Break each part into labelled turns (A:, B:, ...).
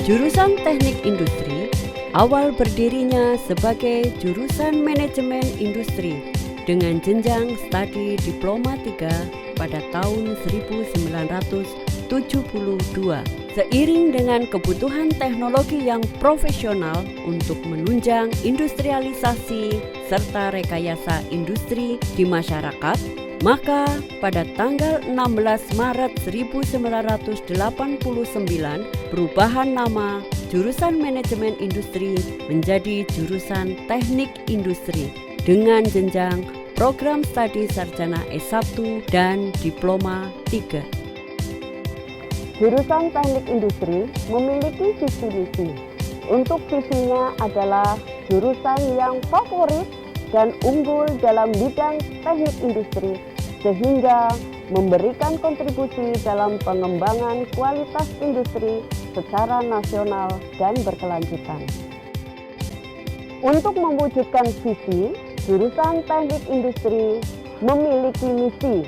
A: Jurusan Teknik Industri awal berdirinya sebagai jurusan Manajemen Industri dengan jenjang studi Diploma 3 pada tahun 1972. Seiring dengan kebutuhan teknologi yang profesional untuk menunjang industrialisasi serta rekayasa industri di masyarakat, maka pada tanggal 16 Maret 1989 perubahan nama jurusan Manajemen Industri menjadi jurusan Teknik Industri dengan jenjang program studi sarjana S1 dan Diploma 3.
B: Jurusan Teknik Industri memiliki visi misi. Untuk visinya adalah jurusan yang favorit dan unggul dalam bidang teknik industri, sehingga memberikan kontribusi dalam pengembangan kualitas industri secara nasional dan berkelanjutan. Untuk mewujudkan visi, jurusan Teknik Industri memiliki misi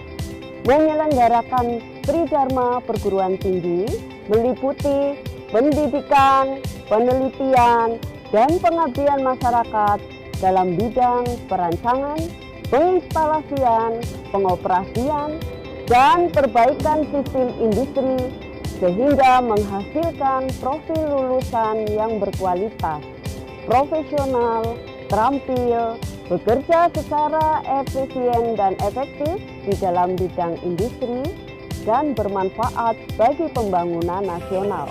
B: menyelenggarakan Tridharma Perguruan Tinggi, meliputi pendidikan, penelitian, dan pengabdian masyarakat dalam bidang perancangan, penginstalasian, pengoperasian, dan perbaikan sistem industri sehingga menghasilkan profil lulusan yang berkualitas, profesional, terampil, bekerja secara efisien dan efektif di dalam bidang industri, dan bermanfaat bagi pembangunan nasional.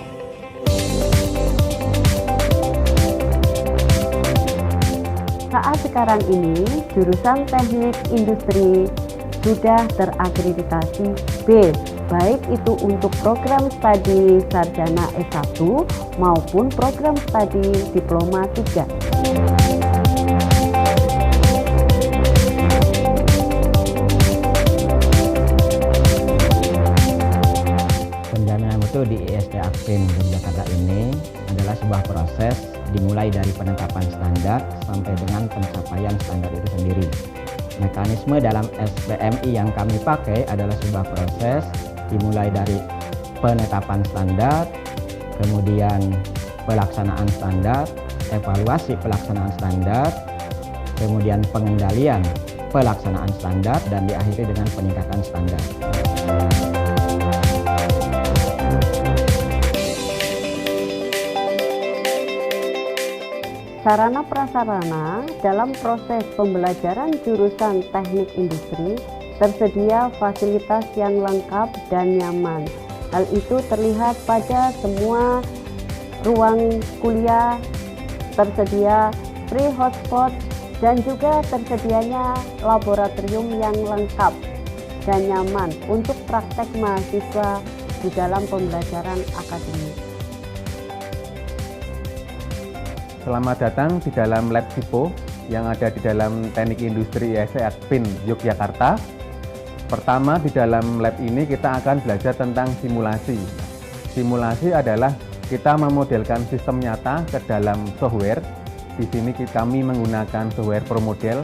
B: Saat sekarang ini, jurusan Teknik Industri sudah terakreditasi B, baik itu untuk program studi sarjana S1 maupun program studi Diploma 3.
C: Penjaminan mutu di ISD Akpin Yogyakarta ini adalah sebuah proses dimulai dari penetapan standar sampai dengan pencapaian standar itu sendiri. Mekanisme dalam SBMI yang kami pakai adalah sebuah proses dimulai dari penetapan standar, kemudian pelaksanaan standar, evaluasi pelaksanaan standar, kemudian pengendalian pelaksanaan standar, dan diakhiri dengan peningkatan standar.
B: Sarana prasarana dalam proses pembelajaran jurusan Teknik Industri tersedia fasilitas yang lengkap dan nyaman. Hal itu terlihat pada semua ruang kuliah, tersedia free hotspot, dan juga tersedianya laboratorium yang lengkap dan nyaman untuk praktek mahasiswa di dalam pembelajaran akademik.
D: Selamat datang di dalam Lab Sipo yang ada di dalam Teknik Industri ISD Akpin Yogyakarta. Pertama, di dalam lab ini kita akan belajar tentang simulasi. Simulasi adalah kita memodelkan sistem nyata ke dalam software. Di sini kami menggunakan software ProModel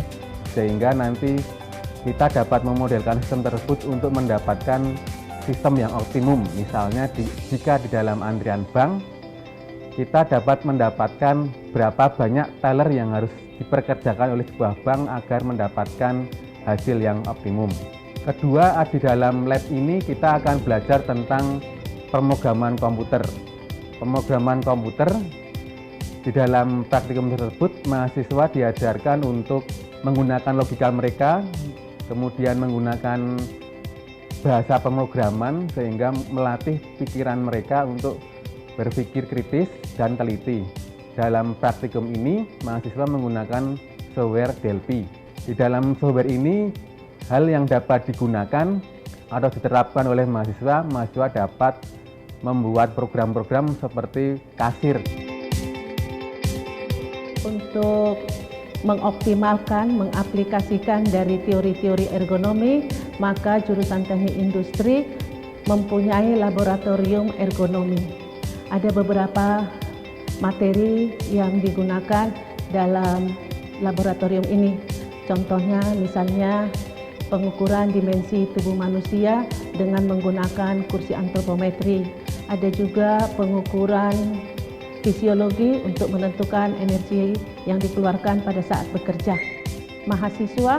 D: sehingga nanti kita dapat memodelkan sistem tersebut untuk mendapatkan sistem yang optimum. Misalnya jika di dalam antrian bank, kita dapat mendapatkan berapa banyak teller yang harus diperkerjakan oleh sebuah bank agar mendapatkan hasil yang optimum. Kedua, di dalam lab ini kita akan belajar tentang pemrograman komputer. Pemrograman komputer, di dalam praktikum tersebut mahasiswa diajarkan untuk menggunakan logika mereka, kemudian menggunakan bahasa pemrograman sehingga melatih pikiran mereka untuk berpikir kritis dan teliti. Dalam praktikum ini, mahasiswa menggunakan software Delphi. Di dalam software ini, hal yang dapat digunakan atau diterapkan oleh mahasiswa dapat membuat program-program seperti kasir.
E: Untuk mengoptimalkan, mengaplikasikan dari teori-teori ergonomi, maka jurusan Teknik Industri mempunyai laboratorium ergonomi. Ada beberapa materi yang digunakan dalam laboratorium ini. Contohnya misalnya pengukuran dimensi tubuh manusia dengan menggunakan kursi antropometri. Ada juga pengukuran fisiologi untuk menentukan energi yang dikeluarkan pada saat bekerja. Mahasiswa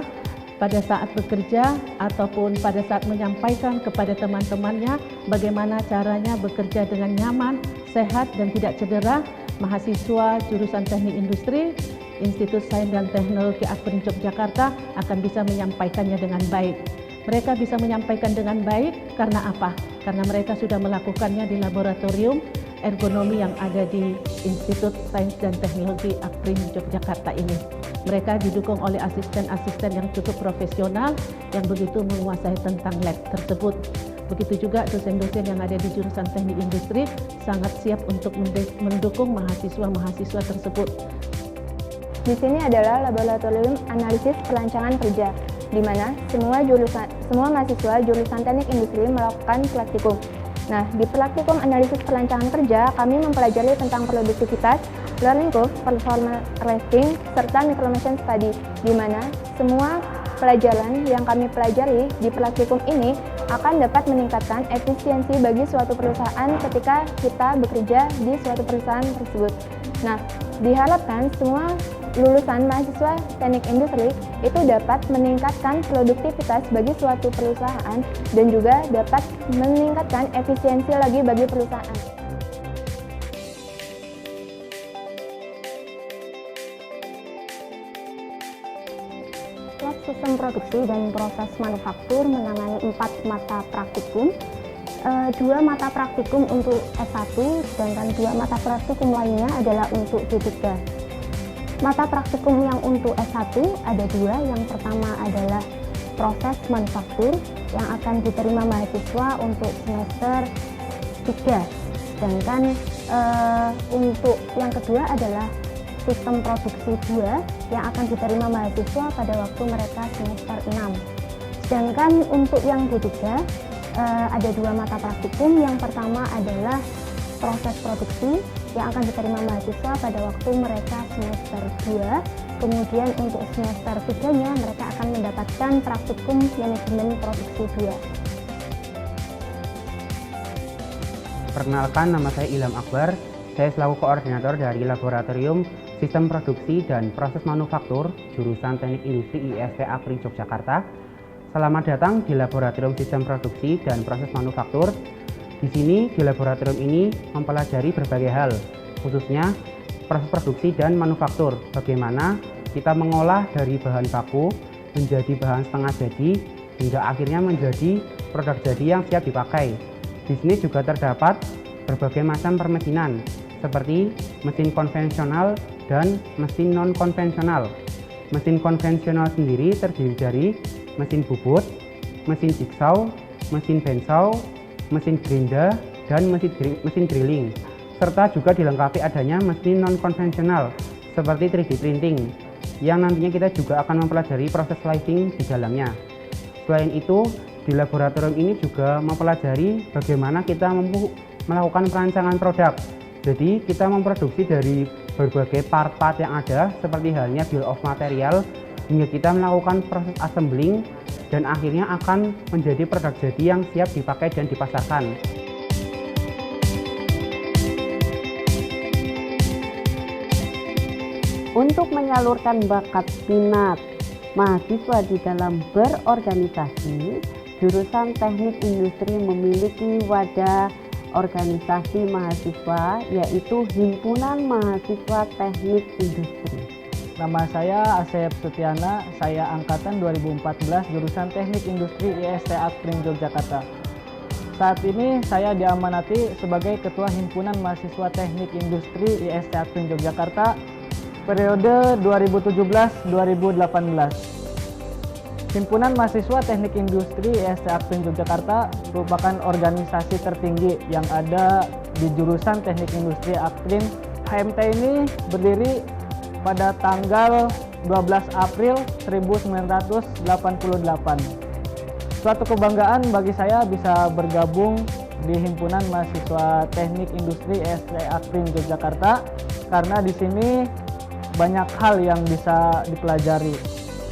E: pada saat bekerja ataupun pada saat menyampaikan kepada teman-temannya bagaimana caranya bekerja dengan nyaman, sehat dan tidak cedera, mahasiswa jurusan Teknik Industri Institut Sains dan Teknologi Akprim Yogyakarta akan bisa menyampaikannya dengan baik. Mereka bisa menyampaikan dengan baik karena apa? Karena mereka sudah melakukannya di laboratorium ergonomi yang ada di Institut Sains dan Teknologi Akprim Yogyakarta ini. Mereka didukung oleh asisten-asisten yang cukup profesional yang begitu menguasai tentang lab tersebut. Begitu juga dosen-dosen yang ada di jurusan Teknik Industri sangat siap untuk mendukung mahasiswa-mahasiswa tersebut.
F: Di sini adalah laboratorium analisis perancangan kerja, di mana semua mahasiswa jurusan Teknik Industri melakukan praktikum. Nah, di praktikum analisis perancangan kerja, kami mempelajari tentang produktivitas, learning curve, performance rating, serta micromanagement study, di mana semua pelajaran yang kami pelajari di praktikum ini akan dapat meningkatkan efisiensi bagi suatu perusahaan ketika kita bekerja di suatu perusahaan tersebut. Nah, diharapkan semua lulusan mahasiswa Teknik Industri itu dapat meningkatkan produktivitas bagi suatu perusahaan dan juga dapat meningkatkan efisiensi lagi bagi perusahaan. Lab Sistem Produksi dan Proses Manufaktur menangani 4 mata praktikum, 2 mata praktikum untuk S1, sedangkan 2 mata praktikum lainnya adalah untuk D3. Mata praktikum yang untuk S1 ada 2, yang pertama adalah proses manufaktur yang akan diterima mahasiswa untuk semester 3, sedangkan untuk yang kedua adalah sistem produksi 2 yang akan diterima mahasiswa pada waktu mereka semester 6. Sedangkan untuk yang D3 ada 2 mata praktikum, yang pertama adalah proses produksi yang akan diterima mahasiswa pada waktu mereka semester 2. Kemudian untuk semester 3-nya mereka akan mendapatkan praktikum manajemen produksi 2.
G: Perkenalkan, nama saya Ilham Akbar. Saya selaku koordinator dari Laboratorium Sistem Produksi dan Proses Manufaktur jurusan Teknik Industri IST Akprim Yogyakarta. Selamat datang di Laboratorium Sistem Produksi dan Proses Manufaktur. Di sini, di laboratorium ini mempelajari berbagai hal, khususnya proses produksi dan manufaktur. Bagaimana kita mengolah dari bahan baku menjadi bahan setengah jadi, hingga akhirnya menjadi produk jadi yang siap dipakai. Di sini juga terdapat berbagai macam permesinan, seperti mesin konvensional dan mesin non-konvensional. Mesin konvensional sendiri terdiri dari mesin bubut, mesin jigsaw, mesin bandsaw, mesin gerinda, dan mesin drilling, serta juga dilengkapi adanya mesin non-konvensional seperti 3D printing, yang nantinya kita juga akan mempelajari proses slicing di dalamnya. Selain itu, di laboratorium ini juga mempelajari bagaimana kita mampu melakukan perancangan produk. Jadi kita memproduksi dari berbagai part-part yang ada, seperti halnya bill of material, hingga kita melakukan proses assembling dan akhirnya akan menjadi produk jadi yang siap dipakai dan dipasarkan.
A: Untuk menyalurkan bakat minat mahasiswa di dalam berorganisasi, jurusan Teknik Industri memiliki wadah organisasi mahasiswa, yaitu Himpunan Mahasiswa Teknik Industri.
H: Nama saya Asep Sutiana, saya angkatan 2014 jurusan Teknik Industri IST Akprim Yogyakarta. Saat ini saya diamanati sebagai Ketua Himpunan Mahasiswa Teknik Industri IST Akprim Yogyakarta periode 2017-2018. Himpunan Mahasiswa Teknik Industri IST Akprim Yogyakarta merupakan organisasi tertinggi yang ada di jurusan Teknik Industri Akprim. HMT ini berdiri pada tanggal 12 April 1988. Suatu kebanggaan bagi saya bisa bergabung di Himpunan Mahasiswa Teknik Industri IST Akprim Yogyakarta, karena di sini banyak hal yang bisa dipelajari.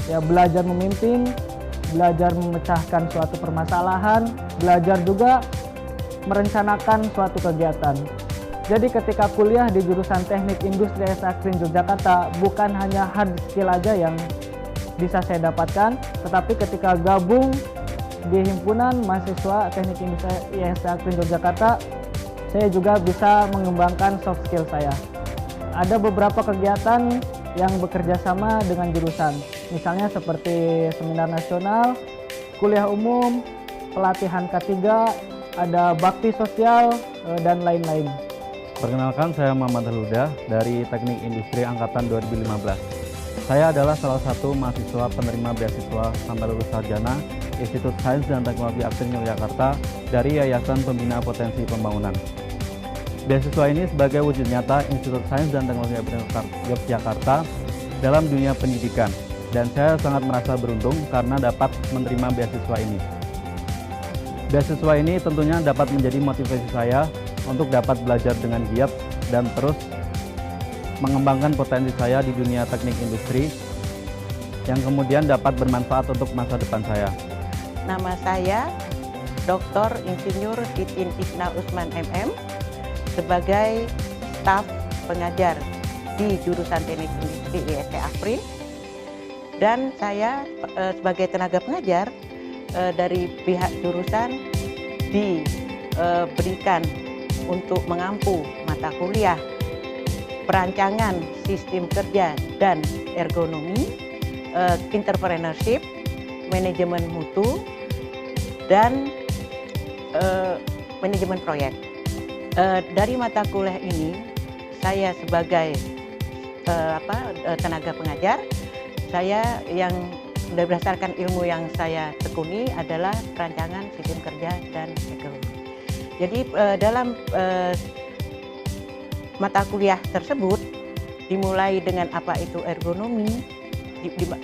H: Ya, belajar memimpin, belajar memecahkan suatu permasalahan, belajar juga merencanakan suatu kegiatan. Jadi ketika kuliah di jurusan Teknik Industri Akprin Yogyakarta, bukan hanya hard skill aja yang bisa saya dapatkan, tetapi ketika gabung di himpunan mahasiswa Teknik Industri Akprin Yogyakarta, saya juga bisa mengembangkan soft skill saya. Ada beberapa kegiatan yang bekerja sama dengan jurusan, misalnya seperti seminar nasional, kuliah umum, pelatihan K3, ada bakti sosial, dan lain-lain.
I: Perkenalkan, saya Muhammad Huda dari Teknik Industri Angkatan 2015. Saya adalah salah satu mahasiswa penerima beasiswa sampai lulus sarjana Institut Sains dan Teknologi Akprin Yogyakarta dari Yayasan Pembina Potensi Pembangunan. Beasiswa ini sebagai wujud nyata Institut Sains dan Teknologi Akprin Yogyakarta dalam dunia pendidikan, dan saya sangat merasa beruntung karena dapat menerima beasiswa ini. Beasiswa ini tentunya dapat menjadi motivasi saya untuk dapat belajar dengan giat dan terus mengembangkan potensi saya di dunia teknik industri yang kemudian dapat bermanfaat untuk masa depan saya.
J: Nama saya Dr. Insinyur Titin Isna Usman MM sebagai staf pengajar di jurusan Teknik Industri IST Akprin, dan saya sebagai tenaga pengajar dari pihak jurusan diberikan untuk mengampu mata kuliah perancangan sistem kerja dan ergonomi, entrepreneurship, manajemen mutu, dan manajemen proyek. Dari mata kuliah ini, saya sebagai tenaga pengajar, saya yang berdasarkan ilmu yang saya tekuni adalah perancangan sistem kerja dan ekonomi. Jadi dalam mata kuliah tersebut dimulai dengan apa itu ergonomi,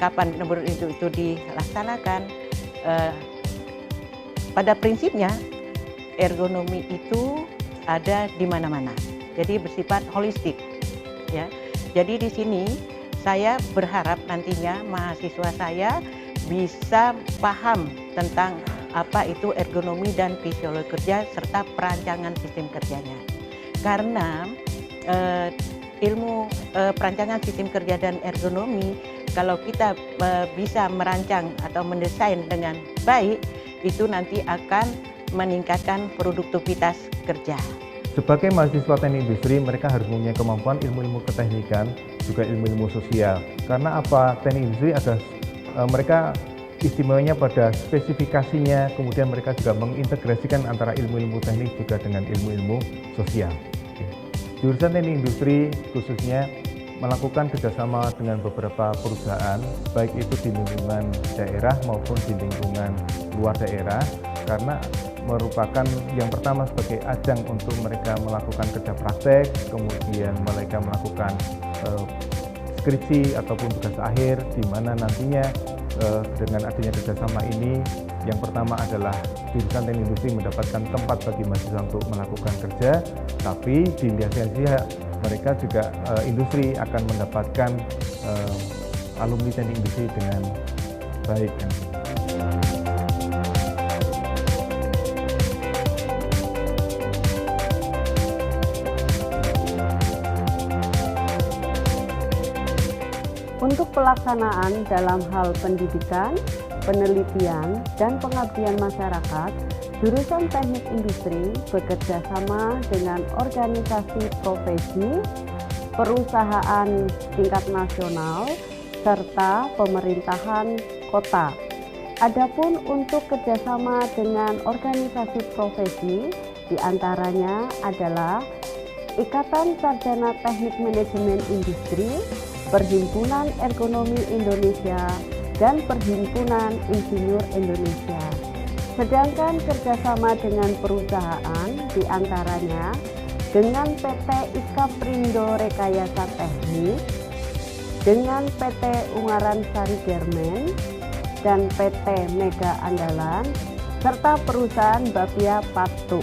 J: kapan itu dilaksanakan. Pada prinsipnya ergonomi itu ada di mana-mana. Jadi bersifat holistik, ya. Jadi di sini saya berharap nantinya mahasiswa saya bisa paham tentang apa itu ergonomi dan fisiologi kerja serta perancangan sistem kerjanya. Karena ilmu perancangan sistem kerja dan ergonomi, kalau kita bisa merancang atau mendesain dengan baik, itu nanti akan meningkatkan produktivitas kerja.
K: Sebagai mahasiswa teknik industri, mereka harus mempunyai kemampuan ilmu-ilmu keteknikan, juga ilmu-ilmu sosial. Karena apa? Teknik industri adalah mereka istimewanya pada spesifikasinya, kemudian mereka juga mengintegrasikan antara ilmu-ilmu teknik juga dengan ilmu-ilmu sosial. Jurusan teknik industri khususnya melakukan kerjasama dengan beberapa perusahaan, baik itu di lingkungan daerah maupun di lingkungan luar daerah, karena merupakan yang pertama sebagai ajang untuk mereka melakukan kerja praktek, kemudian mereka melakukan skripsi ataupun tugas akhir, di mana nantinya dengan adanya kerjasama ini, yang pertama adalah jurusan teknik industri mendapatkan tempat bagi mahasiswa untuk melakukan kerja, tapi di sisi mereka juga industri akan mendapatkan alumni teknik industri dengan baik.
B: Untuk pelaksanaan dalam hal pendidikan, penelitian, dan pengabdian masyarakat, jurusan Teknik Industri bekerja sama dengan organisasi profesi, perusahaan tingkat nasional, serta pemerintahan kota. Adapun untuk kerjasama dengan organisasi profesi, diantaranya adalah Ikatan Sarjana Teknik Manajemen Industri, Perhimpunan Ergonomi Indonesia, dan Perhimpunan Insinyur Indonesia. Sedangkan kerjasama dengan perusahaan diantaranya dengan PT Ikaprindo Rekayasa Teknik, dengan PT Ungaran Sari Garmen, dan PT Mega Andalan, serta perusahaan Bapia Patu.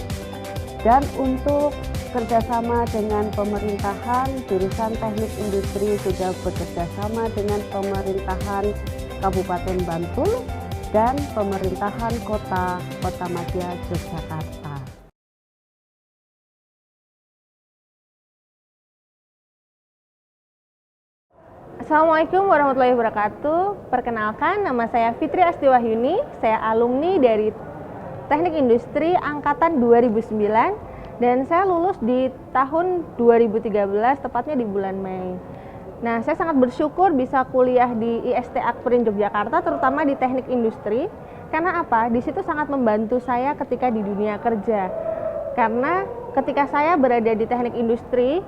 B: Dan untuk kerjasama dengan pemerintahan, jurusan Teknik Industri sudah bekerjasama dengan pemerintahan Kabupaten Bantul dan pemerintahan Kota Madya Yogyakarta.
L: Assalamualaikum warahmatullahi wabarakatuh. Perkenalkan, nama saya Fitri Asti Wahyuni. Saya alumni dari Teknik Industri angkatan 2009 dan saya lulus di tahun 2013, tepatnya di bulan Mei. Nah, saya sangat bersyukur bisa kuliah di IST Akprin Yogyakarta, terutama di Teknik Industri. Karena apa? Di situ sangat membantu saya ketika di dunia kerja. Karena ketika saya berada di Teknik Industri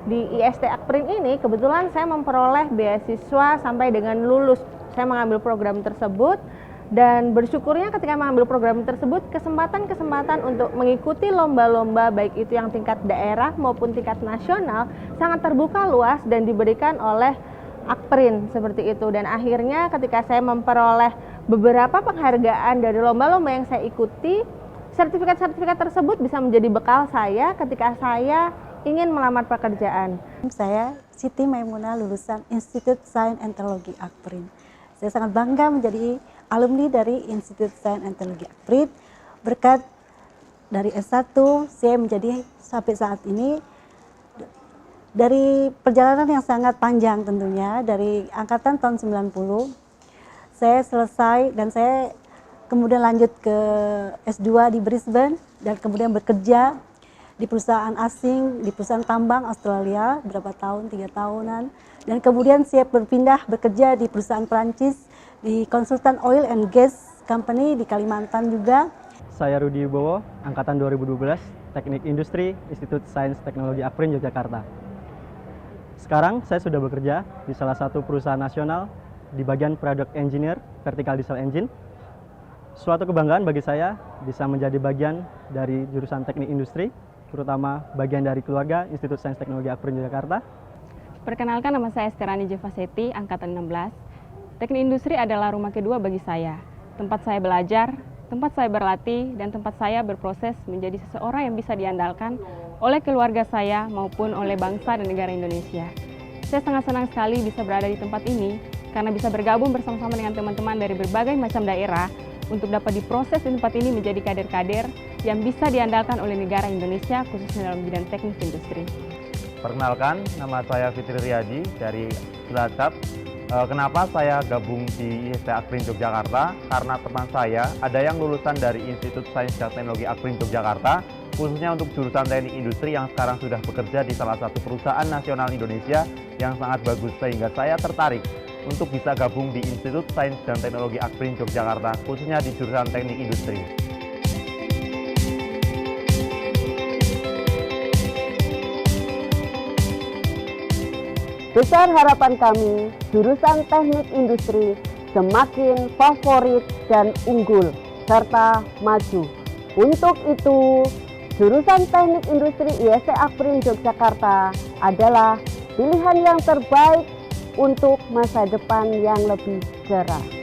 L: di IST Akprin ini, kebetulan saya memperoleh beasiswa sampai dengan lulus. Saya mengambil program tersebut dan bersyukurnya ketika mengambil program tersebut, kesempatan-kesempatan untuk mengikuti lomba-lomba baik itu yang tingkat daerah maupun tingkat nasional sangat terbuka luas dan diberikan oleh Akprin seperti itu. Dan akhirnya ketika saya memperoleh beberapa penghargaan dari lomba-lomba yang saya ikuti, sertifikat-sertifikat tersebut bisa menjadi bekal saya ketika saya ingin melamar pekerjaan.
M: Saya Siti Maimunah, lulusan Institut Sains and Teknologi Akprin. Saya sangat bangga menjadi alumni dari Institut Sains and Teknologi Akprin. Berkat dari S1, saya menjadi sampai saat ini dari perjalanan yang sangat panjang tentunya, dari angkatan tahun 90. Saya selesai dan saya kemudian lanjut ke S2 di Brisbane dan kemudian bekerja di perusahaan asing, di perusahaan tambang Australia berapa tahun, 3 tahunan, dan kemudian saya berpindah bekerja di perusahaan Perancis di konsultan oil and gas company di Kalimantan juga.
N: Saya Rudi Wibowo, angkatan 2012, Teknik Industri, Institut Sains Teknologi Akprin Yogyakarta. Sekarang saya sudah bekerja di salah satu perusahaan nasional di bagian Product Engineer, Vertical Diesel Engine. Suatu kebanggaan bagi saya bisa menjadi bagian dari jurusan Teknik Industri, terutama bagian dari keluarga Institut Sains Teknologi Akprin Yogyakarta.
O: Perkenalkan, nama saya Esterani Jevaseti, angkatan 16. Teknik Industri adalah rumah kedua bagi saya. Tempat saya belajar, tempat saya berlatih, dan tempat saya berproses menjadi seseorang yang bisa diandalkan oleh keluarga saya maupun oleh bangsa dan negara Indonesia. Saya sangat senang sekali bisa berada di tempat ini karena bisa bergabung bersama-sama dengan teman-teman dari berbagai macam daerah untuk dapat diproses di tempat ini menjadi kader-kader yang bisa diandalkan oleh negara Indonesia, khususnya dalam bidang teknik industri.
P: Perkenalkan, nama saya Fitri Riyadi dari Cilacap. Kenapa saya gabung di IST Akprin Yogyakarta? Karena teman saya ada yang lulusan dari Institut Sains dan Teknologi Akprin Yogyakarta, khususnya untuk jurusan teknik industri yang sekarang sudah bekerja di salah satu perusahaan nasional Indonesia yang sangat bagus, sehingga saya tertarik untuk bisa gabung di Institut Sains dan Teknologi Akprin Yogyakarta, khususnya di jurusan teknik industri.
B: Besar harapan kami, jurusan teknik industri semakin favorit dan unggul, serta maju. Untuk itu, jurusan teknik industri IST Akprin Yogyakarta adalah pilihan yang terbaik untuk masa depan yang lebih cerah.